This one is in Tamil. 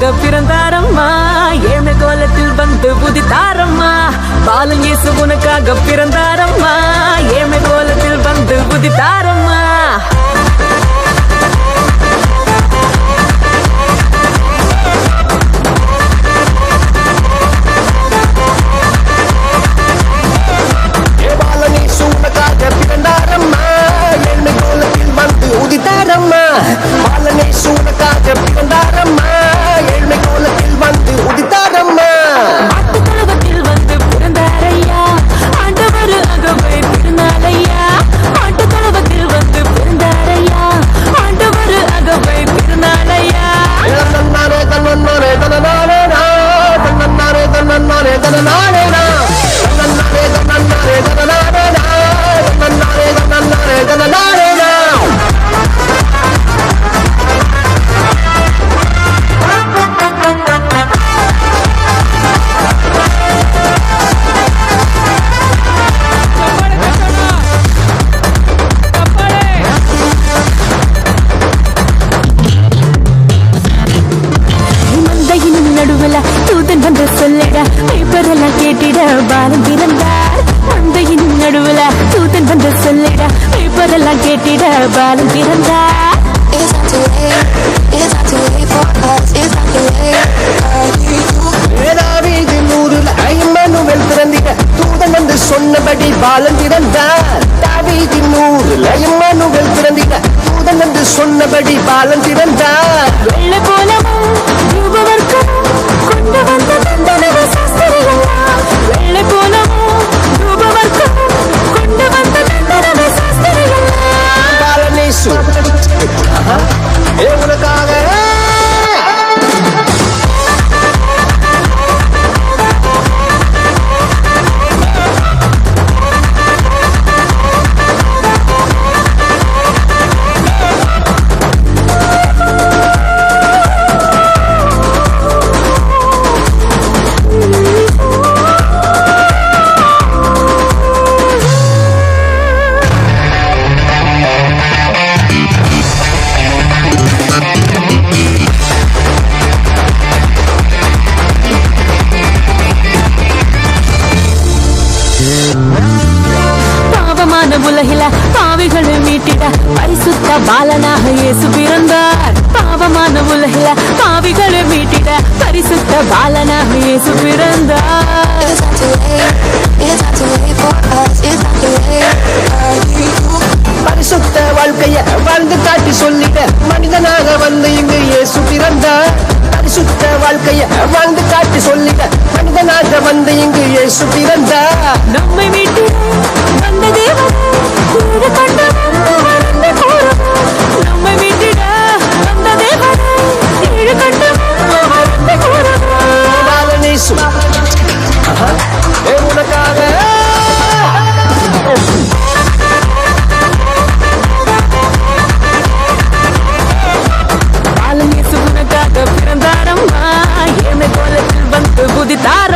உனக்காக பிறந்தாரம்மா ஏழ்மை கோலத்தில் வந்து புதித்தாரம்மா பாலன் இயேசு உனக்காக பிறந்தாரம்மா ஏழ்மை கோலத்தில் வந்து புதித்தாரம்மா தூதன் வந்து சொல்லிட பேப்பரெல்லாம் கேட்டிட பாலன் பிறந்தார் மந்தையின் நடுவுல தூதன் வந்து சொல்லிட பேப்பரெல்லாம் கேட்டிட பாலன் பிறந்தார் தூதன் வந்து சொன்னபடி பாலன் பிறந்தார் தாவீதின் ஊரில் இம்மானுவேல் பிறந்திட தூதன் வந்து சொன்னபடி பாலன் பிறந்தார் வெள்ளை போலவும் ரூபவர்க்கமும் கொண்டு வந்த தந்தனவ சாஸ்திரிகளெல்லாம் வெள்ளை போலவும் ரூபவர்க்கமும் கொண்டு வந்த தந்தனவ சாஸ்திரிகளெல்லாம் பாலனேசு உனக்காக பாவமான உலகில பாவிகளை மீட்டிட பரிசுத்த பாலனாக இயேசு பிறந்தார் பாவமான உலகில பாவிகளை மீட்டிட பரிசுத்த பாலனாக இயேசு பிறந்தார் பரிசுத்த வாழ்க்கைய வாழ்ந்து காட்டி சொல்லிட மனிதனாக வந்து இங்கு இயேசு பிறந்தார் பரிசுத்த வாழ்க்கைய வாழ்ந்து காட்டி சொல்லிட மனிதனாக வந்து இங்கு இயேசு பிறந்தார் நம்மை மீட்டு வந்த தேவன் நம்மை மீட்டிட வந்த தேவன் பாலனேசு உனக்காக பாலன் இயேசு உனக்காக பிறந்தாரம்மா ஏழ்மை கோலத்தில் வந்து புதித்தார்